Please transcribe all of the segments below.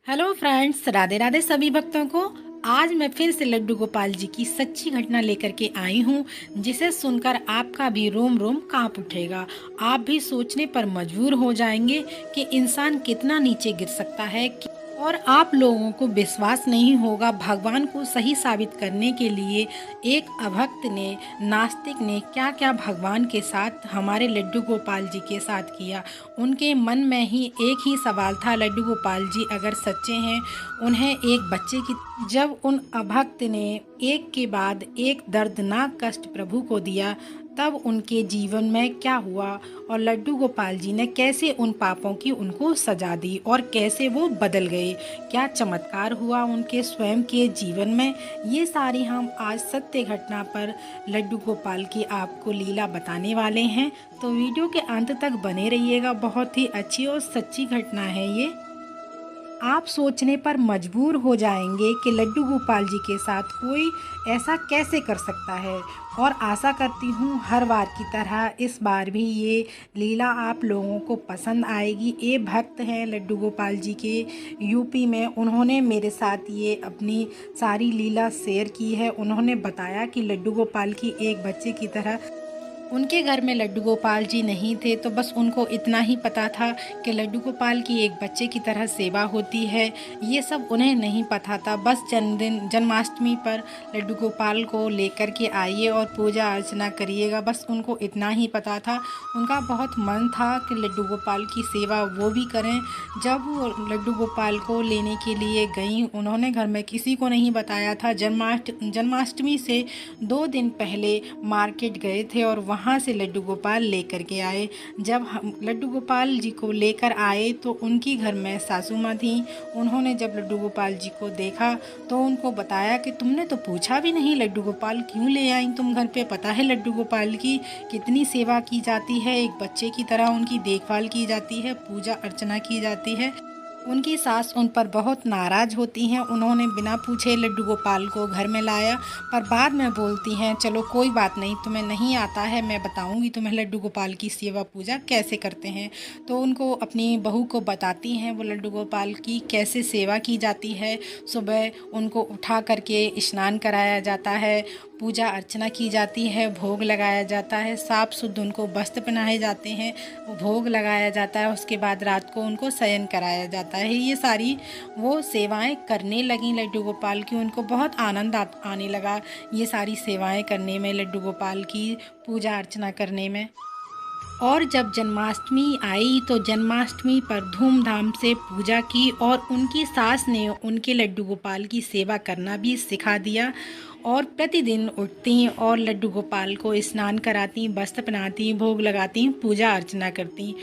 Hello friends, Radhe Radhe सभी भक्तों को। आज मैं फिर से लड्डू गोपाल जी की सच्ची घटना लेकर के आई हूँ, जिसे सुनकर आपका भी रोम रोम कांप उठेगा। आप भी सोचने पर मजबूर हो जाएंगे कि इंसान कितना नीचे गिर सकता है और आप लोगों को विश्वास नहीं होगा। भगवान को सही साबित करने के लिए एक अभक्त ने, नास्तिक ने क्या क्या भगवान के साथ, हमारे लड्डू गोपाल जी के साथ किया। उनके मन में ही एक ही सवाल था, लड्डू गोपाल जी अगर सच्चे हैं, उन्हें एक बच्चे की। जब उन अभक्त ने एक के बाद एक दर्दनाक कष्ट प्रभु को दिया, तब उनके जीवन में क्या हुआ और लड्डू गोपाल जी ने कैसे उन पापों की उनको सजा दी और कैसे वो बदल गए, क्या चमत्कार हुआ उनके स्वयं के जीवन में, ये सारी हम आज सत्य घटना पर लड्डू गोपाल की आपको लीला बताने वाले हैं। तो वीडियो के अंत तक बने रहिएगा, बहुत ही अच्छी और सच्ची घटना है ये। आप सोचने पर मजबूर हो जाएंगे कि लड्डू गोपाल जी के साथ कोई ऐसा कैसे कर सकता है। और आशा करती हूँ हर बार की तरह इस बार भी ये लीला आप लोगों को पसंद आएगी। ये भक्त हैं लड्डू गोपाल जी के यूपी में, उन्होंने मेरे साथ ये अपनी सारी लीला शेयर की है। उन्होंने बताया कि लड्डू गोपाल की एक बच्चे की तरह उनके घर में लड्डू गोपाल जी नहीं थे, तो बस उनको इतना ही पता था कि लड्डू गोपाल की एक बच्चे की तरह सेवा होती है। ये सब उन्हें नहीं पता था। बस जन्मदिन, जन्माष्टमी पर लड्डू गोपाल को लेकर के आइए और पूजा अर्चना करिएगा, बस उनको इतना ही पता था। उनका बहुत मन था कि लड्डू गोपाल की सेवा वो भी करें। जब वो लड्डू गोपाल को लेने के लिए गई, उन्होंने घर में किसी को नहीं बताया था। जन्माष्टमी से 2 दिन पहले मार्केट गए थे और वहाँ से लड्डू गोपाल लेकर के आए। जब हम लड्डू गोपाल जी को लेकर आए तो उनकी घर में सासू माँ थी। उन्होंने जब लड्डू गोपाल जी को देखा तो उनको बताया कि तुमने तो पूछा भी नहीं, लड्डू गोपाल क्यों ले आई तुम घर पे? पता है लड्डू गोपाल की कितनी सेवा की जाती है, एक बच्चे की तरह उनकी देखभाल की जाती है, पूजा अर्चना की जाती है। उनकी सास उन पर बहुत नाराज़ होती हैं। उन्होंने बिना पूछे लड्डू गोपाल को घर में लाया, पर बाद में बोलती हैं चलो कोई बात नहीं, तुम्हें नहीं आता है, मैं बताऊंगी तुम्हें लड्डू गोपाल की सेवा पूजा कैसे करते हैं। तो उनको, अपनी बहू को बताती हैं वो लड्डू गोपाल की कैसे सेवा की जाती है। सुबह उनको उठा करके स्नान कराया जाता है, पूजा अर्चना की जाती है, भोग लगाया जाता है, साफ शुद्ध उनको वस्त्र पहनाए जाते हैं, भोग लगाया जाता है। उसके बाद रात को उनको शयन कराया जाता है। ये सारी वो सेवाएं करने लगी लड्डू गोपाल की। उनको बहुत आनंद आने लगा ये सारी सेवाएं करने में, लड्डू गोपाल की पूजा अर्चना करने में। और जब जन्माष्टमी आई तो जन्माष्टमी पर धूमधाम से पूजा की और उनकी सास ने उनके लड्डू गोपाल की सेवा करना भी सिखा दिया। और प्रतिदिन उठती और लड्डू गोपाल को स्नान कराती, वस्त्र पहनाती, भोग लगाती, पूजा अर्चना करती।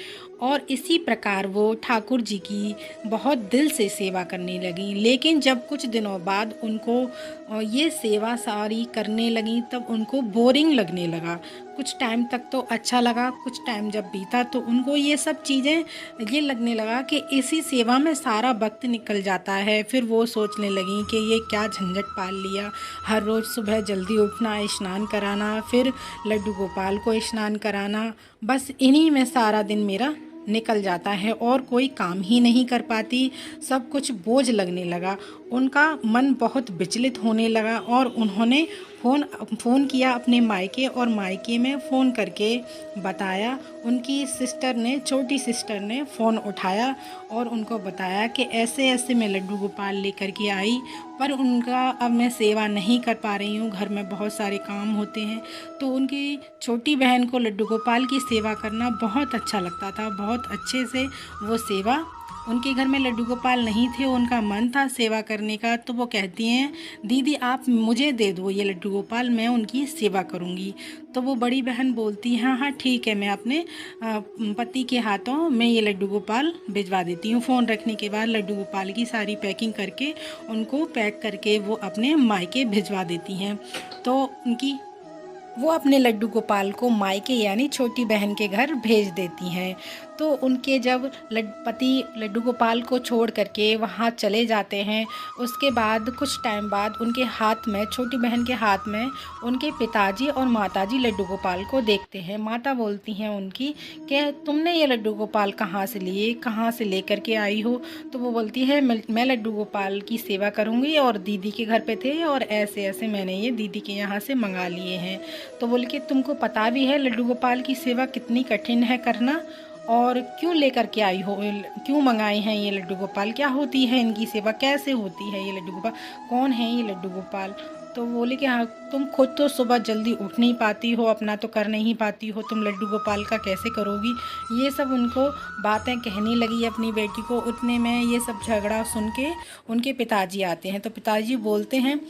और इसी प्रकार वो ठाकुर जी की बहुत दिल से सेवा करने लगी। लेकिन जब कुछ दिनों बाद उनको ये सेवा सारी करने लगी, तब उनको बोरिंग लगने लगा। कुछ टाइम तक तो अच्छा लगा, कुछ टाइम जब बीता तो उनको ये सब चीज़ें ये लगने लगा कि इसी सेवा में सारा वक्त निकल जाता है। फिर वो सोचने लगी कि ये क्या झंझट पाल लिया, हर रोज़ सुबह जल्दी उठना, स्नान कराना, फिर लड्डू गोपाल को स्नान कराना, बस इन्हीं में सारा दिन मेरा निकल जाता है और कोई काम ही नहीं कर पाती। सब कुछ बोझ लगने लगा। उनका मन बहुत विचलित होने लगा और उन्होंने फ़ोन किया अपने मायके, और मायके में फ़ोन करके बताया। उनकी सिस्टर ने, छोटी सिस्टर ने फ़ोन उठाया और उनको बताया कि ऐसे ऐसे मैं लड्डू गोपाल लेकर के आई, पर उनका अब मैं सेवा नहीं कर पा रही हूँ, घर में बहुत सारे काम होते हैं। तो उनकी छोटी बहन को लड्डू गोपाल की सेवा करना बहुत अच्छा लगता था, बहुत अच्छे से वो सेवा। उनके घर में लड्डू गोपाल नहीं थे, उनका मन था सेवा करने का, तो वो कहती हैं दीदी आप मुझे दे दो ये लड्डू गोपाल, मैं उनकी सेवा करूंगी। तो वो बड़ी बहन बोलती है हाँ हाँ ठीक है, मैं अपने पति के हाथों में ये लड्डू गोपाल भिजवा देती हूँ। फ़ोन रखने के बाद लड्डू गोपाल की सारी पैकिंग करके, उनको पैक करके वो अपने मायके भिजवा देती हैं। तो वो अपने लड्डू गोपाल को मायके यानी छोटी बहन के घर भेज देती हैं। तो उनके जब पति लड्डू गोपाल को छोड़ करके वहाँ चले जाते हैं, उसके बाद कुछ टाइम बाद उनके हाथ में, छोटी बहन के हाथ में, उनके पिताजी और माताजी लड्डू गोपाल को देखते हैं। माता बोलती हैं उनकी कि तुमने ये लड्डू गोपाल कहाँ से लिए, कहाँ से लेकर के आई हो? तो वो बोलती है मैं लड्डू गोपाल की सेवा करूँगी और दीदी के घर पे थे और ऐसे ऐसे मैंने ये दीदी के यहाँ से मंगा लिए हैं। तो बोले कि तुमको पता भी है लड्डू गोपाल की सेवा कितनी कठिन है करना, और क्यों लेकर के आई हो, क्यों मंगाए हैं ये लड्डू गोपाल, क्या होती है इनकी सेवा, कैसे होती है ये लड्डू गोपाल, कौन है ये लड्डू गोपाल? तो बोले कि हाँ, तुम खुद तो सुबह जल्दी उठ नहीं पाती हो, अपना तो कर नहीं पाती हो, तुम लड्डू गोपाल का कैसे करोगी? ये सब उनको बातें कहने लगी अपनी बेटी को। उतने में ये सब झगड़ा सुन के उनके पिताजी आते हैं। तो पिताजी बोलते हैं,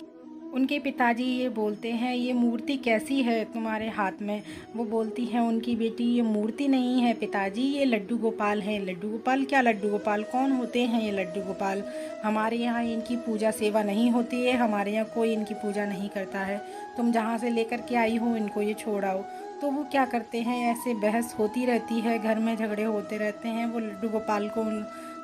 उनके पिताजी ये बोलते हैं ये मूर्ति कैसी है तुम्हारे हाथ में? वो बोलती है उनकी बेटी ये मूर्ति नहीं है पिताजी, ये लड्डू गोपाल हैं। लड्डू गोपाल? क्या लड्डू गोपाल? कौन होते हैं ये लड्डू गोपाल? हमारे यहाँ इनकी पूजा सेवा नहीं होती है, हमारे यहाँ कोई इनकी पूजा नहीं करता है, तुम जहाँ से लेकर के आई हो इनको ये छोड़ाओ। तो वो क्या करते हैं, ऐसे बहस होती रहती है, घर में झगड़े होते रहते हैं। वो लड्डू गोपाल को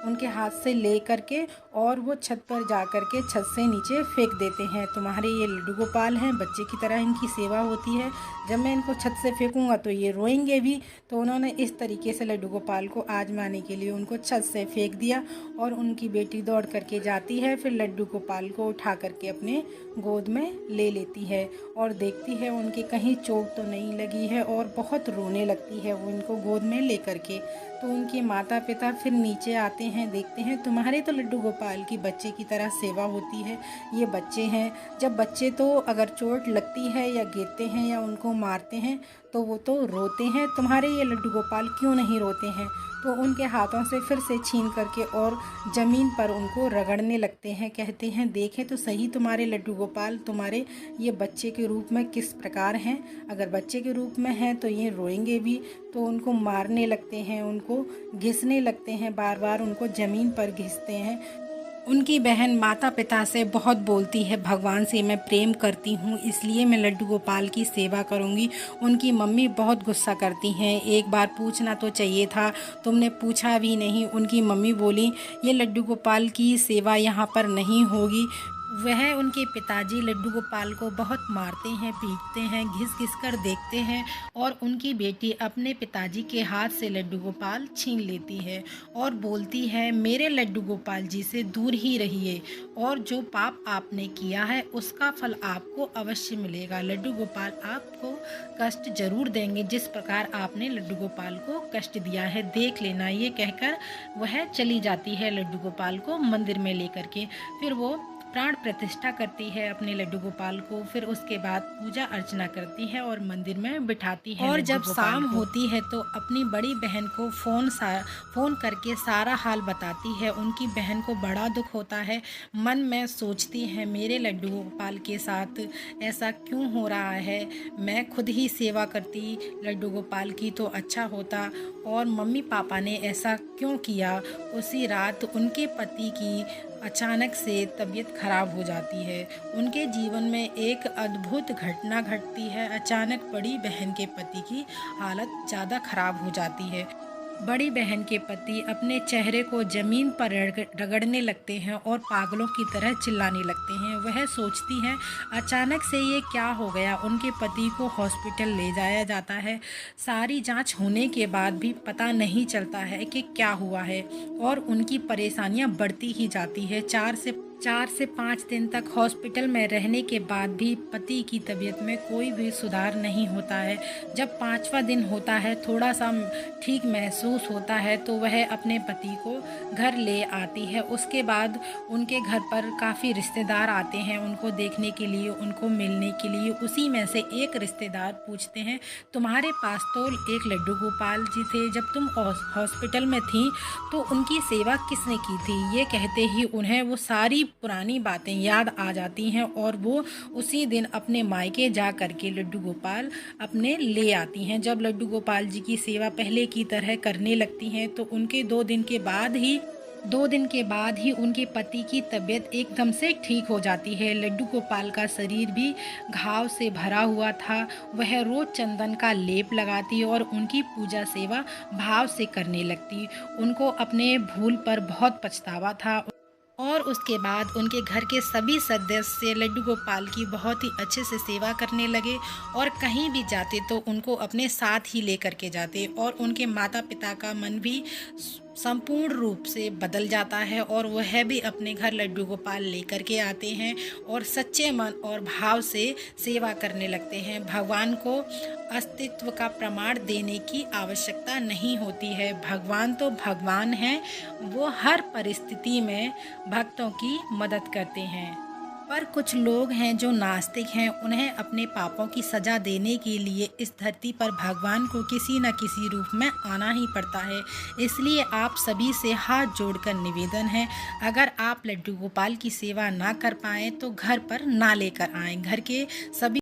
उनके हाथ से ले करके और वो छत पर जा कर के छत से नीचे फेंक देते हैं। तुम्हारे ये लड्डू गोपाल हैं, बच्चे की तरह इनकी सेवा होती है, जब मैं इनको छत से फेंकूंगा तो ये रोएंगे भी। तो उन्होंने इस तरीके से लड्डू गोपाल को आजमाने के लिए उनको छत से फेंक दिया और उनकी बेटी दौड़ करके जाती है, फिर लड्डू गोपाल को उठा करके अपने गोद में ले लेती है और देखती है उनके कहीं चोट तो नहीं लगी है, और बहुत रोने लगती है वो इनको गोद में ले करके। तो उनके माता पिता फिर नीचे आते हैं, देखते हैं तुम्हारे तो लड्डू गोपाल की बच्चे की तरह सेवा होती है, ये बच्चे हैं, जब बच्चे तो अगर चोट लगती है या गिरते हैं या उनको मारते हैं तो वो तो रोते हैं, तुम्हारे ये लड्डू गोपाल क्यों नहीं रोते हैं? तो उनके हाथों से फिर से छीन करके और ज़मीन पर उनको रगड़ने लगते हैं। कहते हैं देखें तो सही तुम्हारे लड्डू गोपाल तुम्हारे ये बच्चे के रूप में किस प्रकार हैं, अगर बच्चे के रूप में हैं तो ये रोएंगे भी। तो उनको मारने लगते हैं, उनको घिसने लगते हैं, बार बार उनको ज़मीन पर घिसते हैं। उनकी बहन माता पिता से बहुत बोलती है, भगवान से मैं प्रेम करती हूँ इसलिए मैं लड्डू गोपाल की सेवा करूँगी। उनकी मम्मी बहुत गुस्सा करती हैं, एक बार पूछना तो चाहिए था, तुमने पूछा भी नहीं। उनकी मम्मी बोली ये लड्डू गोपाल की सेवा यहाँ पर नहीं होगी। वह उनके पिताजी लड्डू गोपाल को बहुत मारते हैं, पीटते हैं, घिस घिस कर देखते हैं और उनकी बेटी अपने पिताजी के हाथ से लड्डू गोपाल छीन लेती है और बोलती है मेरे लड्डू गोपाल जी से दूर ही रहिए, और जो पाप आपने किया है उसका फल आपको अवश्य मिलेगा। लड्डू गोपाल आपको कष्ट जरूर देंगे, जिस प्रकार आपने लड्डू गोपाल को कष्ट दिया है, देख लेना। ये कहकर वह चली जाती है लड्डू गोपाल को मंदिर में लेकर के। फिर वो प्राण प्रतिष्ठा करती है अपने लड्डू गोपाल को, फिर उसके बाद पूजा अर्चना करती है और मंदिर में बिठाती है। और जब शाम होती है तो अपनी बड़ी बहन को फ़ोन करके सारा हाल बताती है। उनकी बहन को बड़ा दुख होता है, मन में सोचती है मेरे लड्डू गोपाल के साथ ऐसा क्यों हो रहा है, मैं खुद ही सेवा करती लड्डू गोपाल की तो अच्छा होता, और मम्मी पापा ने ऐसा क्यों किया। उसी रात उनके पति की अचानक से तबीयत खराब हो जाती है। उनके जीवन में एक अद्भुत घटना घटती है। अचानक बड़ी बहन के पति की हालत ज़्यादा खराब हो जाती है। बड़ी बहन के पति अपने चेहरे को ज़मीन पर रगड़ने लगते हैं और पागलों की तरह चिल्लाने लगते हैं। वह सोचती हैं अचानक से ये क्या हो गया। उनके पति को हॉस्पिटल ले जाया जाता है, सारी जांच होने के बाद भी पता नहीं चलता है कि क्या हुआ है, और उनकी परेशानियां बढ़ती ही जाती है। 4 से 5 दिन तक हॉस्पिटल में रहने के बाद भी पति की तबीयत में कोई भी सुधार नहीं होता है। जब 5वां दिन होता है, थोड़ा सा ठीक महसूस होता है, तो वह अपने पति को घर ले आती है। उसके बाद उनके घर पर काफ़ी रिश्तेदार आते हैं उनको देखने के लिए, उनको मिलने के लिए। उसी में से एक रिश्तेदार पूछते हैं तुम्हारे पास तो एक लड्डू गोपाल जी थे, जब तुम हॉस्पिटल में थी तो उनकी सेवा किसने की थी? ये कहते ही उन्हें वो सारी पुरानी बातें याद आ जाती हैं और वो उसी दिन अपने मायके जा करके लड्डू गोपाल अपने ले आती हैं। जब लड्डू गोपाल जी की सेवा पहले की तरह करने लगती हैं तो उनके 2 दिन के बाद ही 2 दिन के बाद ही उनके पति की तबीयत एकदम से ठीक हो जाती है। लड्डू गोपाल का शरीर भी घाव से भरा हुआ था। वह रोज़ चंदन का लेप लगाती और उनकी पूजा सेवा भाव से करने लगती। उनको अपने भूल पर बहुत पछतावा था और उसके बाद उनके घर के सभी सदस्य लड्डू गोपाल की बहुत ही अच्छे से सेवा करने लगे और कहीं भी जाते तो उनको अपने साथ ही लेकर के जाते और उनके माता पिता का मन भी संपूर्ण रूप से बदल जाता है और वह भी अपने घर लड्डू गोपाल लेकर के आते हैं और सच्चे मन और भाव से सेवा करने लगते हैं। भगवान को अस्तित्व का प्रमाण देने की आवश्यकता नहीं होती है। भगवान तो भगवान हैं, वो हर परिस्थिति में भक्तों की मदद करते हैं। पर कुछ लोग हैं जो नास्तिक हैं, उन्हें अपने पापों की सज़ा देने के लिए इस धरती पर भगवान को किसी न किसी रूप में आना ही पड़ता है। इसलिए आप सभी से हाथ जोड़कर निवेदन है, अगर आप लड्डू गोपाल की सेवा ना कर पाएँ तो घर पर ना लेकर आएँ। घर के सभी